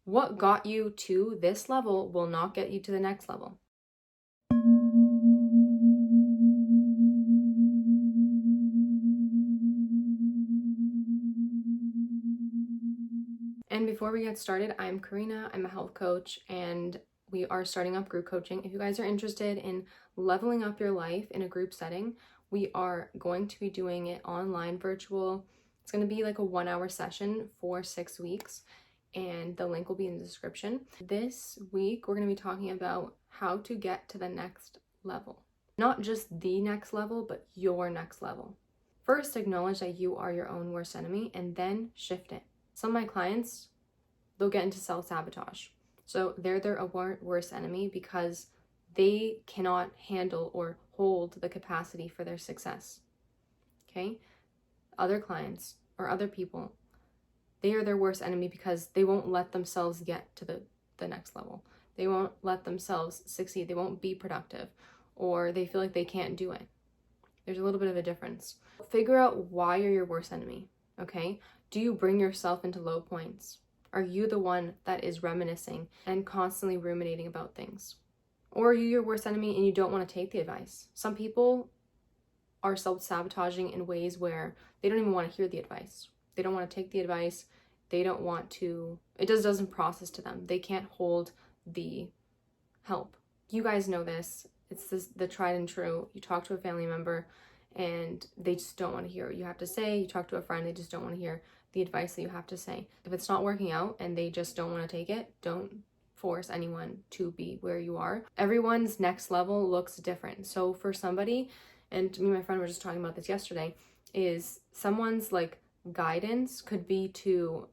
What got you to this level will not get you to the next level. And before we get started, I'm Karina, I'm a health coach, and we are starting up group coaching. If you guys are interested in leveling up your life in a group setting, we are going to be doing it online, virtual. It's going to be like a 1-hour session for 6 weeks, and the link will be in the description. This week, we're going to be talking about how to get to the next level. Not just the next level, but your next level. First, acknowledge that you are your own worst enemy, and then shift it. Some of my clients, they'll get into self-sabotage. So they're their worst enemy because they cannot handle or hold the capacity for their success. Okay? Other clients or other people, they are their worst enemy because they won't let themselves get to the next level. They won't let themselves succeed. They won't be productive, or they feel like they can't do it. There's a little bit of a difference. Figure out why you're your worst enemy, okay? Do you bring yourself into low points? Are you the one that is reminiscing and constantly ruminating about things? Or are you your worst enemy and you don't want to take the advice? Some people are self-sabotaging in ways where they don't even want to hear the advice. They don't want to take the advice. They don't want to, it just doesn't process to them. They can't hold the help. You guys know this. It's the tried and true. You talk to a family member and they just don't want to hear what you have to say. You talk to a friend, they just don't want to hear the advice that you have to say. If it's not working out and they just don't want to take it, don't force anyone to be where you are. Everyone's next level looks different. So for somebody, and me and my friend were just talking about this yesterday, is someone's like guidance could be to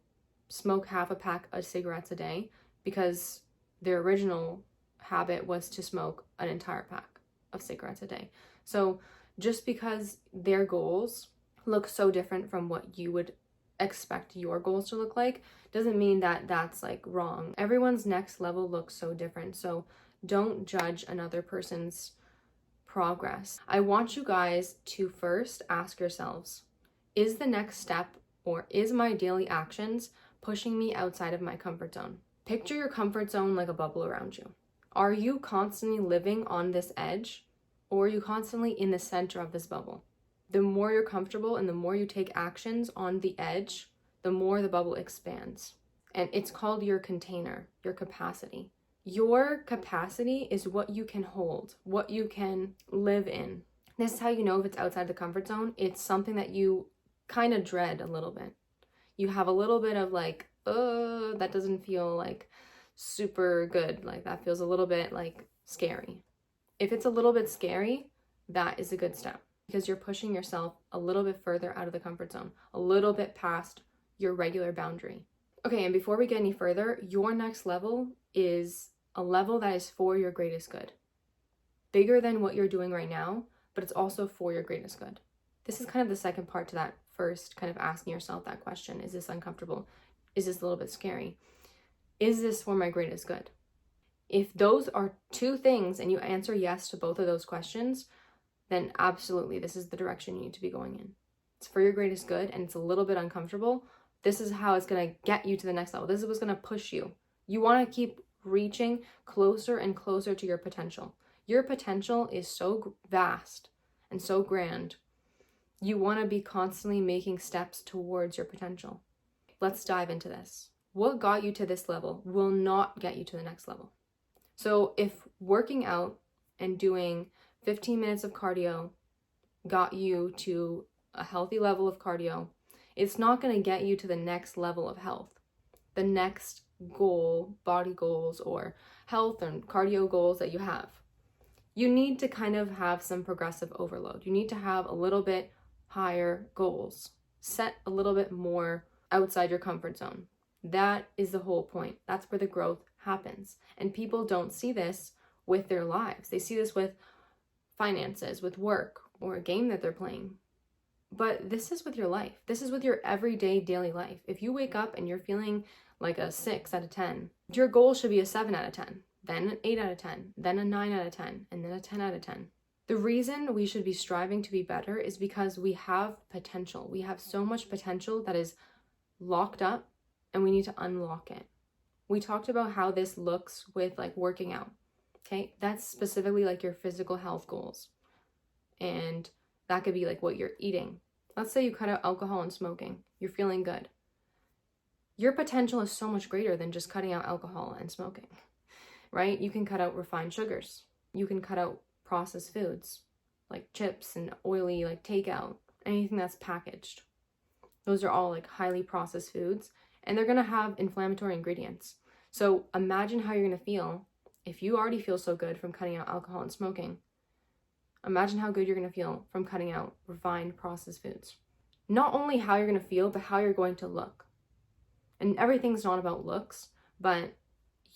smoke half a pack of cigarettes a day because their original habit was to smoke an entire pack of cigarettes a day. So just because their goals look so different from what you would expect your goals to look like doesn't mean that that's like wrong. Everyone's next level looks so different. So don't judge another person's progress. I want you guys to first ask yourselves, is the next step or is my daily actions pushing me outside of my comfort zone? Picture your comfort zone like a bubble around you. Are you constantly living on this edge, or are you constantly in the center of this bubble? The more you're comfortable and the more you take actions on the edge, the more the bubble expands. And it's called your container, your capacity. Your capacity is what you can hold, what you can live in. This is how you know if it's outside the comfort zone. It's something that you kind of dread a little bit. You have a little bit of like, oh, that doesn't feel like super good. Like that feels a little bit like scary. If it's a little bit scary, that is a good step because you're pushing yourself a little bit further out of the comfort zone, a little bit past your regular boundary. Okay, and before we get any further, your next level is a level that is for your greatest good. Bigger than what you're doing right now, but it's also for your greatest good. This is kind of the second part to that first, kind of asking yourself that question. Is this uncomfortable? Is this a little bit scary? Is this for my greatest good? If those are two things and you answer yes to both of those questions, then absolutely this is the direction you need to be going in. It's for your greatest good and it's a little bit uncomfortable. This is how it's going to get you to the next level. This is what's going to push you. You want to keep reaching closer and closer to your potential. Your potential is so vast and so grand. You want to be constantly making steps towards your potential. Let's dive into this. What got you to this level will not get you to the next level. So if working out and doing 15 minutes of cardio got you to a healthy level of cardio, it's not going to get you to the next level of health. The next goal, body goals or health and cardio goals that you have. You need to kind of have some progressive overload. You need to have a little bit higher goals. Set a little bit more outside your comfort zone. That is the whole point. That's where the growth happens. And people don't see this with their lives. They see this with finances, with work, or a game that they're playing. But this is with your life. This is with your everyday daily life. If you wake up and you're feeling like a 6 out of 10, your goal should be a 7 out of 10, then an 8 out of 10, then a 9 out of 10, and then a 10 out of 10. The reason we should be striving to be better is because we have potential. We have so much potential that is locked up and we need to unlock it. We talked about how this looks with like working out. Okay, that's specifically like your physical health goals. And that could be like what you're eating. Let's say you cut out alcohol and smoking. You're feeling good. Your potential is so much greater than just cutting out alcohol and smoking, right? You can cut out refined sugars. You can cut out processed foods like chips and oily like takeout, anything that's packaged. Those are all like highly processed foods, and they're going to have inflammatory ingredients. So imagine how you're going to feel if you already feel so good from cutting out alcohol and smoking. Imagine how good you're going to feel from cutting out refined processed foods. Not only how you're going to feel, but how you're going to look. And everything's not about looks, but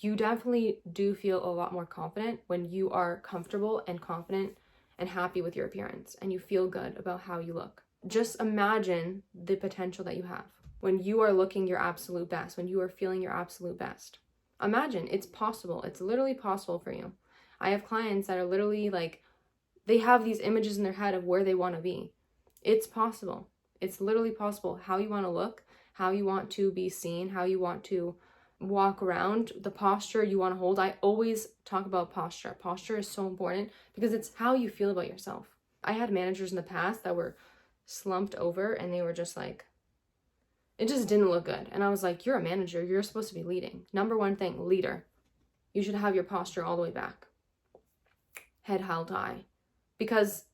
you definitely do feel a lot more confident when you are comfortable and confident and happy with your appearance and you feel good about how you look. Just imagine the potential that you have when you are looking your absolute best, when you are feeling your absolute best. Imagine it's possible. It's literally possible for you. I have clients that are literally like, they have these images in their head of where they want to be. It's possible. It's literally possible. How you want to look, how you want to be seen, how you want to walk around, the posture you want to hold. I always talk about posture. Posture is so important because it's how you feel about yourself. I had managers in the past that were slumped over and they were just like, it just didn't look good. And I was like, you're a manager. You're supposed to be leading. Number one thing, leader. You should have your posture all the way back. Head held high. Because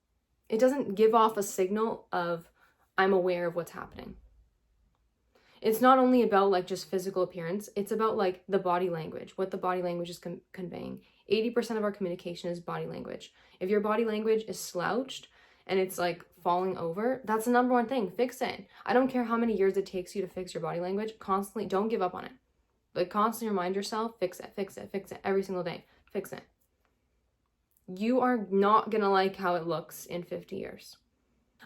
it doesn't give off a signal of, I'm aware of what's happening. It's not only about like just physical appearance. It's about like the body language, what the body language is conveying. 80% of our communication is body language. If your body language is slouched and it's like falling over, that's the number one thing. Fix it. I don't care how many years it takes you to fix your body language. Constantly, don't give up on it. Like constantly remind yourself, fix it, fix it, fix it every single day. Fix it. You are not gonna like how it looks in 50 years.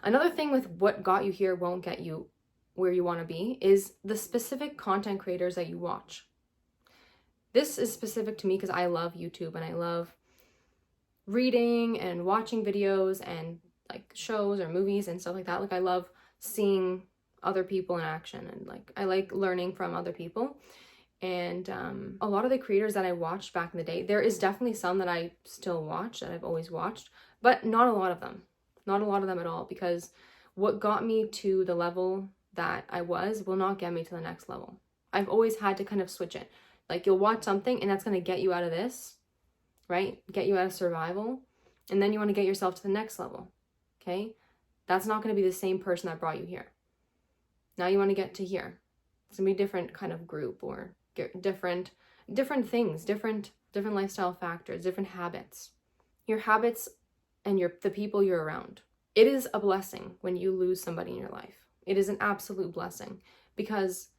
Another thing with what got you here won't get you where you want to be is the specific content creators that you watch. This is specific to me because I love YouTube and I love reading and watching videos and like shows or movies and stuff like that. Like I love seeing other people in action and like I like learning from other people. And a lot of the creators that I watched back in the day, there is definitely some that I still watch, that I've always watched, but not a lot of them. Not a lot of them at all, because what got me to the level that I was will not get me to the next level. I've always had to kind of switch it. Like you'll watch something and that's going to get you out of this, right? Get you out of survival. And then you want to get yourself to the next level, okay? That's not going to be the same person that brought you here. Now you want to get to here. It's going to be a different kind of group or different things, different lifestyle factors, different habits. Your habits and the people you're around. It is a blessing when you lose somebody in your life. It is an absolute blessing because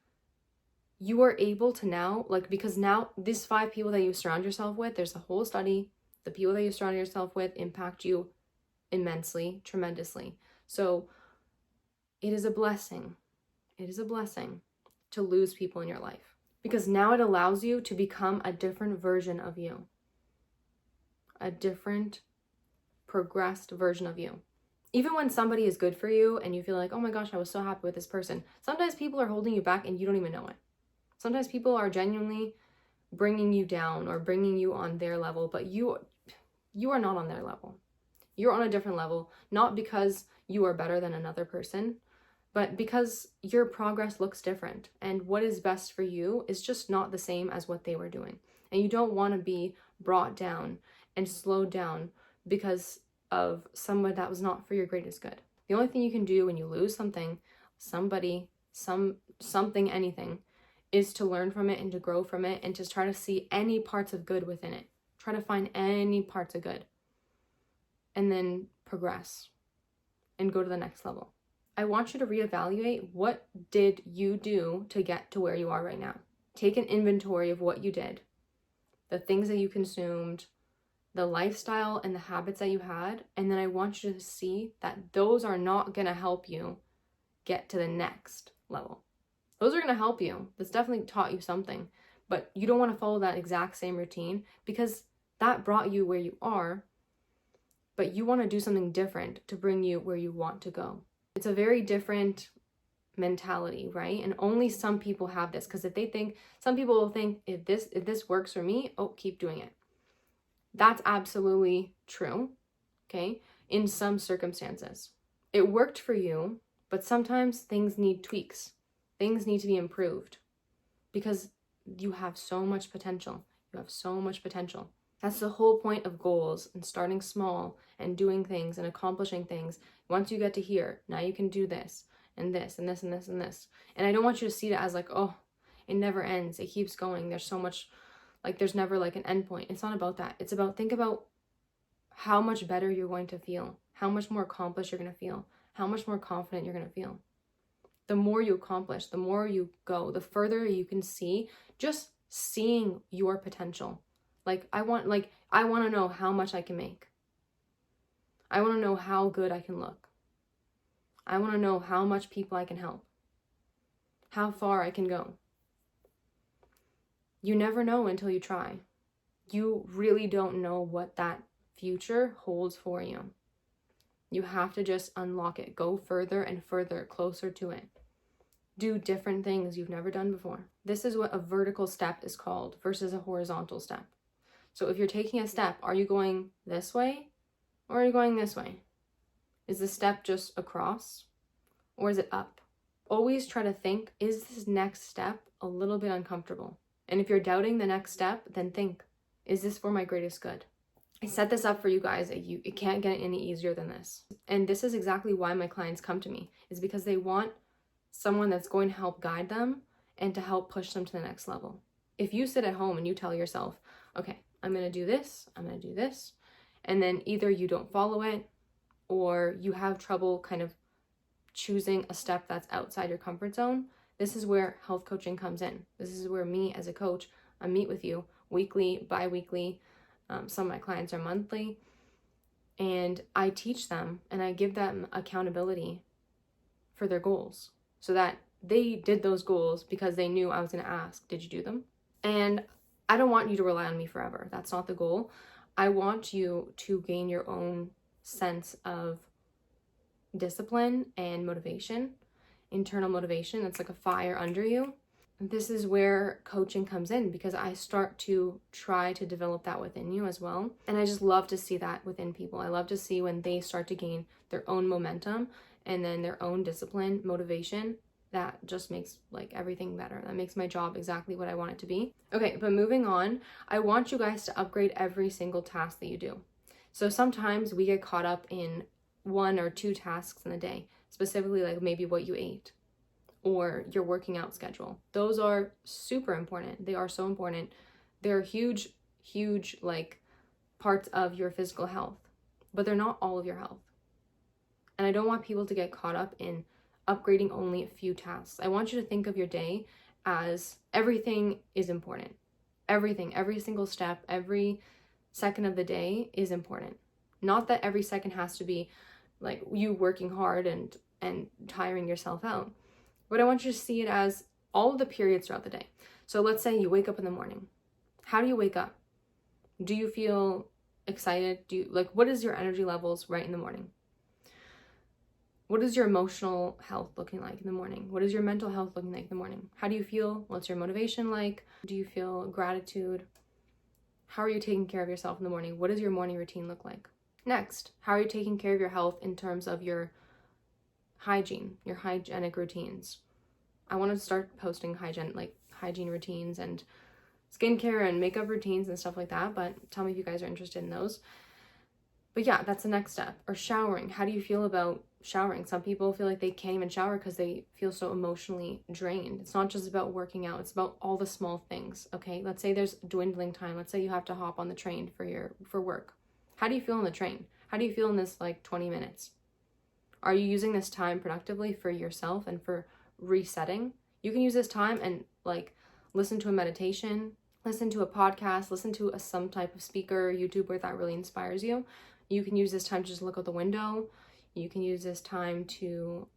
you are able to now, because now these 5 people that you surround yourself with, there's a whole study, the people that you surround yourself with impact you immensely, tremendously. So it is a blessing. It is a blessing to lose people in your life because now it allows you to become a different version of you, a different progressed version of you. Even when somebody is good for you and you feel like, oh my gosh, I was so happy with this person. Sometimes people are holding you back and you don't even know it. Sometimes people are genuinely bringing you down or bringing you on their level, but you are not on their level. You're on a different level, not because you are better than another person, but because your progress looks different and what is best for you is just not the same as what they were doing. And you don't want to be brought down and slowed down because of someone that was not for your greatest good. The only thing you can do when you lose something, somebody, something, anything, is to learn from it and to grow from it and to try to see any parts of good within it. Try to find any parts of good and then progress and go to the next level. I want you to reevaluate, what did you do to get to where you are right now? Take an inventory of what you did, the things that you consumed, the lifestyle and the habits that you had, and then I want you to see that those are not going to help you get to the next level. Those are going to help you. That's definitely taught you something, but you don't want to follow that exact same routine because that brought you where you are, but you want to do something different to bring you where you want to go. It's a very different mentality, right? And only some people have this, because some people will think, if this works for me, oh, keep doing it. That's absolutely true, okay? In some circumstances. It worked for you, but sometimes things need tweaks. Things need to be improved because you have so much potential. You have so much potential. That's the whole point of goals and starting small and doing things and accomplishing things. Once you get to here, now you can do this and this and this and this and this. And I don't want you to see it as like, oh, it never ends. It keeps going. There's so much, like there's never like an end point. It's not about that. It's about, think about how much better you're going to feel, how much more accomplished you're going to feel, how much more confident you're going to feel. The more you accomplish, the more you go, the further you can see, just seeing your potential. Like I want to know how much I can make. I want to know how good I can look. I want to know how much people I can help. How far I can go. You never know until you try. You really don't know what that future holds for you. You have to just unlock it. Go further and further, closer to it. Do different things you've never done before. This is what a vertical step is called versus a horizontal step. So if you're taking a step, are you going this way or are you going this way? Is the step just across or is it up? Always try to think, is this next step a little bit uncomfortable? And if you're doubting the next step, then think, is this for my greatest good? I set this up for you guys. It can't get any easier than this. And this is exactly why my clients come to me, is because they want someone that's going to help guide them and to help push them to the next level. If you sit at home and you tell yourself, okay, I'm going to do this, I'm going to do this, and then either you don't follow it or you have trouble kind of choosing a step that's outside your comfort zone, this is where health coaching comes in. This is where me as a coach, I meet with you weekly, bi-weekly. Some of my clients are monthly, and I teach them and I give them accountability for their goals so that they did those goals because they knew I was going to ask, did you do them? And I don't want you to rely on me forever. That's not the goal. I want you to gain your own sense of discipline and motivation, internal motivation. That's like a fire under you. This is where coaching comes in, because I start to try to develop that within you as well. And I just love to see that within people. I love to see when they start to gain their own momentum and then their own discipline, motivation. That just makes like everything better. That makes my job exactly what I want it to be. Okay, but moving on, I want you guys to upgrade every single task that you do. So sometimes we get caught up in 1 or 2 tasks in the day, specifically like maybe what you ate or your working out schedule. Those are super important. They are so important. They're huge like parts of your physical health, but they're not all of your health. And I don't want people to get caught up in upgrading only a few tasks. I want you to think of your day as everything is important. Everything, every single step, every second of the day is important. Not that every second has to be like you working hard and tiring yourself out. But I want you to see it as all of the periods throughout the day. So let's say you wake up in the morning. How do you wake up? Do you feel excited? What is your energy levels right in the morning? What is your emotional health looking like in the morning? What is your mental health looking like in the morning? How do you feel? What's your motivation like? Do you feel gratitude? How are you taking care of yourself in the morning? What does your morning routine look like? Next, how are you taking care of your health in terms of your hygiene, your hygienic routines? I want to start posting hygiene routines and skincare and makeup routines and stuff like that, but tell me if you guys are interested in those. But yeah, that's the next step. Or showering. How do you feel about showering? Some people feel like they can't even shower because they feel so emotionally drained. It's not just about working out. It's about all the small things, okay? Let's say there's dwindling time. Let's say you have to hop on the train for work. How do you feel on the train? How do you feel in this 20 minutes? Are you using this time productively for yourself and for resetting? You can use this time and listen to a meditation, listen to a podcast, listen to some type of speaker, YouTuber that really inspires you. You can use this time to just look out the window. You can use this time to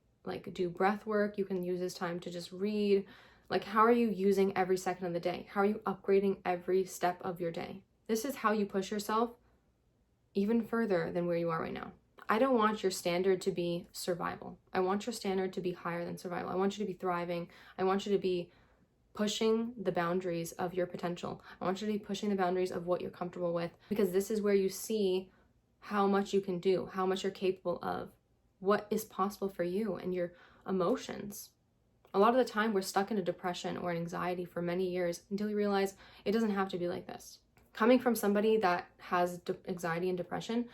do breath work. You can use this time to just read. How are you using every second of the day? How are you upgrading every step of your day? This is how you push yourself even further than where you are right now. I don't want your standard to be survival. I want your standard to be higher than survival. I want you to be thriving. I want you to be pushing the boundaries of your potential. I want you to be pushing the boundaries of what you're comfortable with, because this is where you see how much you can do, how much you're capable of, what is possible for you and your emotions. A lot of the time we're stuck in a depression or an anxiety for many years until you realize it doesn't have to be like this. Coming from somebody that has anxiety and depression,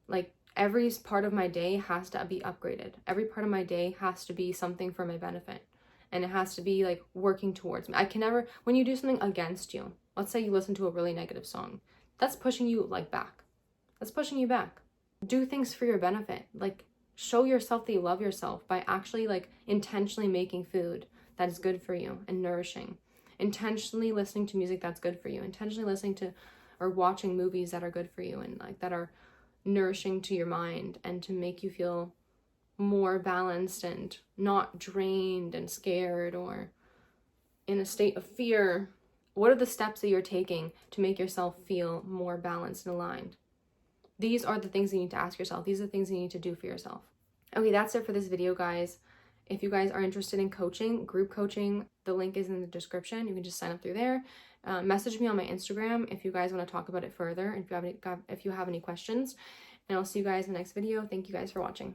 like, every part of my day has to be upgraded. Every part of my day has to be something for my benefit. And it has to be like working towards me. I can never, when you do something against you, let's say you listen to a really negative song, that's pushing you like back. That's pushing you back. Do things for your benefit. Like, show yourself that you love yourself by actually like intentionally making food that is good for you and nourishing. Intentionally listening to music that's good for you. Intentionally listening to or watching movies that are good for you and like that are nourishing to your mind and to make you feel more balanced and not drained and scared or in a state of fear. What are the steps that you're taking to make yourself feel more balanced and aligned? These are the things you need to ask yourself. These are the things you need to do for yourself. Okay, that's it for this video, guys. If you guys are interested in coaching, group coaching, the link is in the description. You can just sign up through there. Message me on my Instagram if you guys want to talk about it further, and if you have any questions. And I'll see you guys in the next video. Thank you guys for watching.